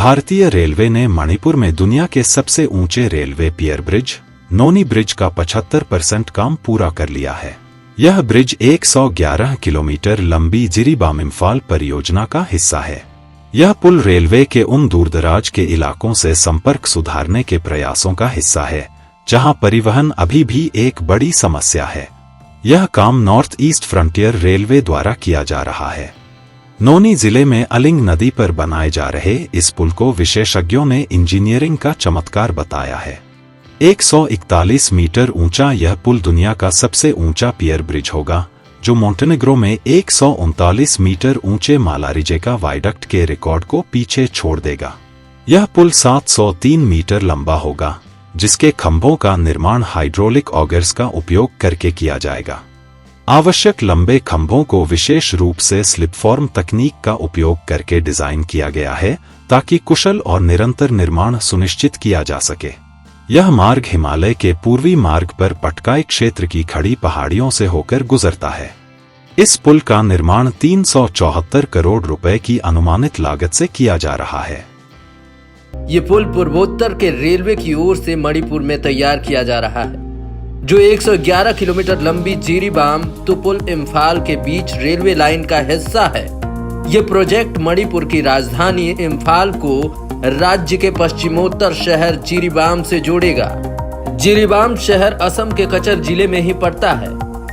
भारतीय रेलवे ने मणिपुर में दुनिया के सबसे ऊंचे रेलवे पियर ब्रिज नोनी ब्रिज का 75% काम पूरा कर लिया है। यह ब्रिज 111 किलोमीटर लंबी जिरीबाम इम्फाल परियोजना का हिस्सा है। यह पुल रेलवे के उन दूरदराज के इलाकों से संपर्क सुधारने के प्रयासों का हिस्सा है जहां परिवहन अभी भी एक बड़ी समस्या है। यह काम नॉर्थ ईस्ट फ्रंटियर रेलवे द्वारा किया जा रहा है। नोनी जिले में अलिंग नदी पर बनाए जा रहे इस पुल को विशेषज्ञों ने इंजीनियरिंग का चमत्कार बताया है। 141 मीटर ऊंचा यह पुल दुनिया का सबसे ऊंचा पियर ब्रिज होगा, जो मोंटेनेग्रो में 139 मीटर ऊंचे मालारिजेका वायडक्ट के रिकॉर्ड को पीछे छोड़ देगा। यह पुल 703 मीटर लंबा होगा, जिसके खंभों का निर्माण हाइड्रोलिक ऑगर्स का उपयोग करके किया जाएगा। आवश्यक लंबे खंभों को विशेष रूप से स्लिपफॉर्म तकनीक का उपयोग करके डिजाइन किया गया है ताकि कुशल और निरंतर निर्माण सुनिश्चित किया जा सके। यह मार्ग हिमालय के पूर्वी मार्ग पर पटकाई क्षेत्र की खड़ी पहाड़ियों से होकर गुजरता है। इस पुल का निर्माण 374 करोड़ रुपए की अनुमानित लागत से किया जा रहा है। ये पुल पूर्वोत्तर के रेलवे की ओर से मणिपुर में तैयार किया जा रहा है, जो 111 किलोमीटर लंबी जिरीबाम तुपुल इम्फाल के बीच रेलवे लाइन का हिस्सा है। ये प्रोजेक्ट मणिपुर की राजधानी इम्फाल को राज्य के पश्चिमोत्तर शहर जिरीबाम से जोड़ेगा। जिरीबाम शहर असम के कचर जिले में ही पड़ता है।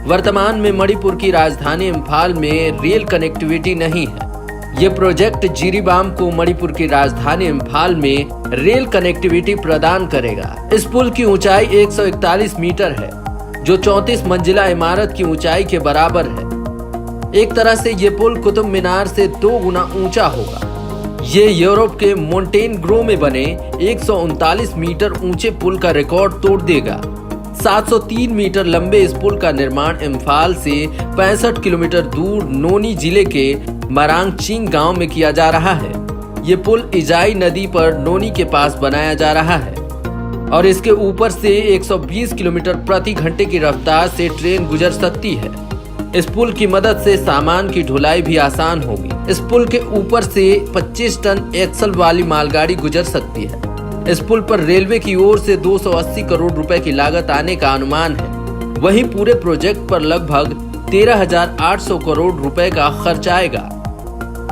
वर्तमान में मणिपुर की राजधानी इम्फाल में रेल कनेक्टिविटी नहीं है। ये प्रोजेक्ट जिरीबाम को मणिपुर की राजधानी इम्फाल में रेल कनेक्टिविटी प्रदान करेगा। इस पुल की ऊंचाई 141 मीटर है, जो 34 मंजिला इमारत की ऊंचाई के बराबर है। एक तरह से ये पुल कुतुब मीनार से 2 गुना ऊंचा होगा। ये यूरोप के मोंटेनेग्रो में बने 139 मीटर ऊंचे पुल का रिकॉर्ड तोड़ देगा। 703 मीटर लंबे इस पुल का निर्माण इम्फाल से 65 किलोमीटर दूर नोनी जिले के मरांगचिंग गांव में किया जा रहा है। ये पुल इजाई नदी पर नोनी के पास बनाया जा रहा है और इसके ऊपर से 120 किलोमीटर प्रति घंटे की रफ्तार से ट्रेन गुजर सकती है। इस पुल की मदद से सामान की ढुलाई भी आसान होगी। इस पुल के ऊपर से 25 टन एक्सल वाली मालगाड़ी गुजर सकती है। इस पुल पर रेलवे की ओर से 280 करोड़ रुपए की लागत आने का अनुमान है। वहीं पूरे प्रोजेक्ट पर लगभग 13,800 करोड़ रुपए का खर्च आएगा।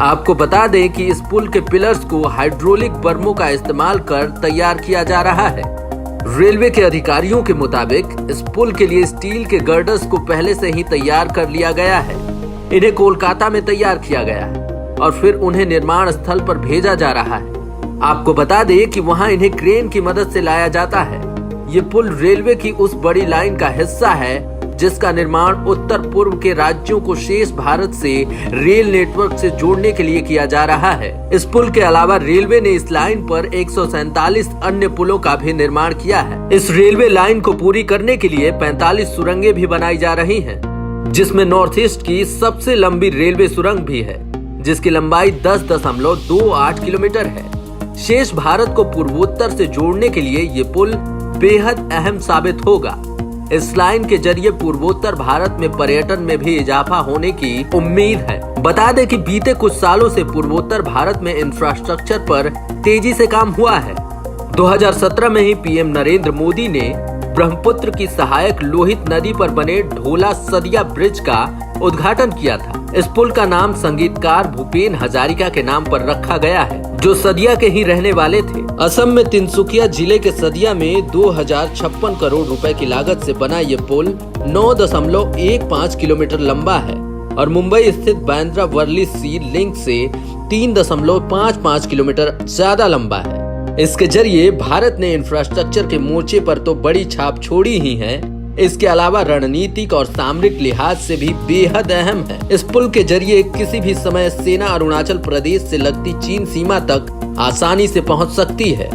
आपको बता दें कि इस पुल के पिलर्स को हाइड्रोलिक बर्मों का इस्तेमाल कर तैयार किया जा रहा है। रेलवे के अधिकारियों के मुताबिक इस पुल के लिए स्टील के गर्डर्स को पहले से ही तैयार कर लिया गया है। इन्हें कोलकाता में तैयार किया गया है और फिर उन्हें निर्माण स्थल पर भेजा जा रहा है। आपको बता दें कि वहां इन्हें क्रेन की मदद से लाया जाता है। ये पुल रेलवे की उस बड़ी लाइन का हिस्सा है जिसका निर्माण उत्तर पूर्व के राज्यों को शेष भारत से रेल नेटवर्क से जोड़ने के लिए किया जा रहा है। इस पुल के अलावा रेलवे ने इस लाइन पर 147 अन्य पुलों का भी निर्माण किया है। इस रेलवे लाइन को पूरी करने के लिए 45 सुरंगें भी बनाई जा रही हैं, जिसमें नॉर्थ ईस्ट की सबसे लंबी रेलवे सुरंग भी है, जिसकी लंबाई 10.28 किलोमीटर है। शेष भारत को पूर्वोत्तर से जोड़ने के लिए ये पुल बेहद अहम साबित होगा। इस लाइन के जरिए पूर्वोत्तर भारत में पर्यटन में भी इजाफा होने की उम्मीद है। बता दें कि बीते कुछ सालों से पूर्वोत्तर भारत में इंफ्रास्ट्रक्चर पर तेजी से काम हुआ है। 2017 में ही पीएम नरेंद्र मोदी ने ब्रह्मपुत्र की सहायक लोहित नदी पर बने ढोला सदिया ब्रिज का उद्घाटन किया था। इस पुल का नाम संगीतकार भूपेन हजारिका के नाम पर रखा गया है, जो सदिया के ही रहने वाले थे। असम में तिनसुकिया जिले के सदिया में 2056 करोड़ रुपए की लागत से बना ये पुल 9.15 किलोमीटर लंबा है और मुंबई स्थित बांद्रा वर्ली सी लिंक से 3.55 किलोमीटर ज्यादा लंबा है। इसके जरिए भारत ने इंफ्रास्ट्रक्चर के मोर्चे पर तो बड़ी छाप छोड़ी ही है, इसके अलावा रणनीतिक और सामरिक लिहाज से भी बेहद अहम है। इस पुल के जरिए किसी भी समय सेना अरुणाचल प्रदेश से लगती चीन सीमा तक आसानी से पहुंच सकती है।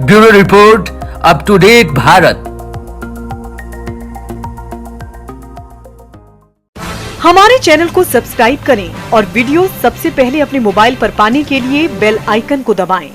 Bureau report, up to date Bharat. हमारे चैनल को सब्सक्राइब करें और वीडियो सबसे पहले अपने मोबाइल पर पाने के लिए बेल आइकन को दबाएं।